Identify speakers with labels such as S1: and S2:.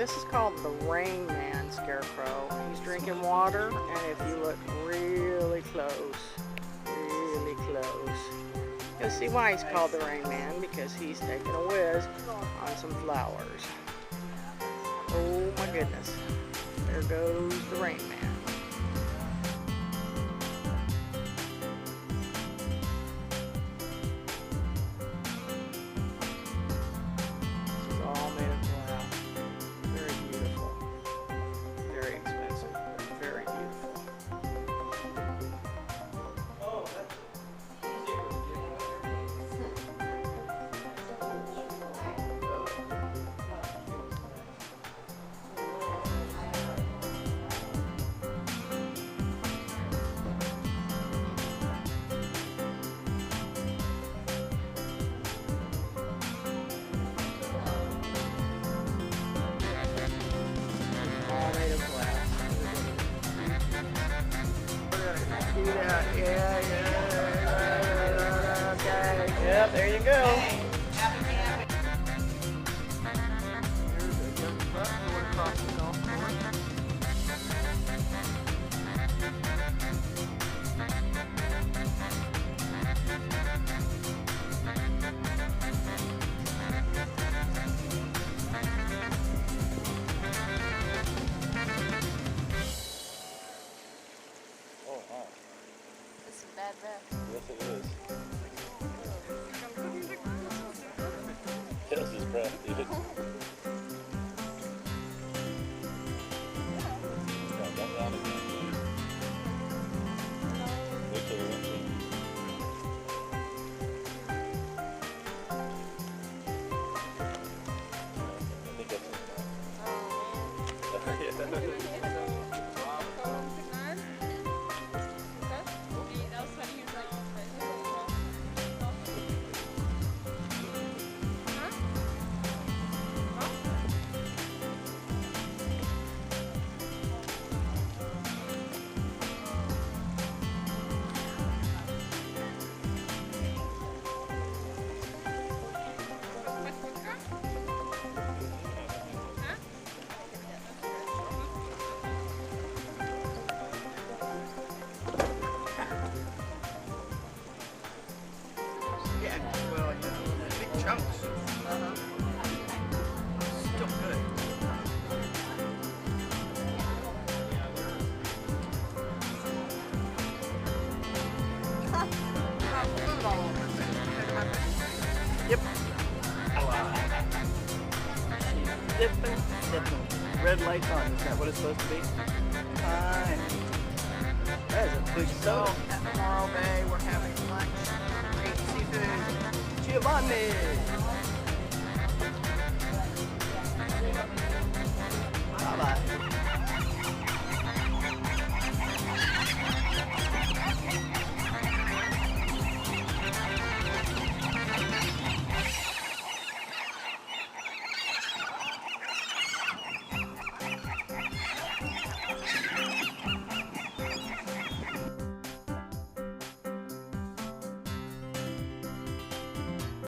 S1: this is called the Rain Man scarecrow. He's drinking water, and if you look really close, you'll see why he's called the Rain Man, because he's taking a whiz on some flowers. Oh my goodness. There goes the Rain Man. This is all made of glass. Very beautiful. Very expensive, but very beautiful. All made of glass. Do that. Yeah. Okay. Yep, there you go. Here's a young buck going across the golf course.
S2: Oh, wow.
S3: It's a bad breath.
S2: Yes, it is. Kills his breath, dude. Yeah, dumb down again. Wait till the wind changes. I think that's it.
S1: Yeah, well, big chunks. Still good. Yep. Dipping. Red lights on. Is that what it's supposed to be? Fine. That is a big so at Morro Bay, we're having lunch. Great seafood. Giovanni.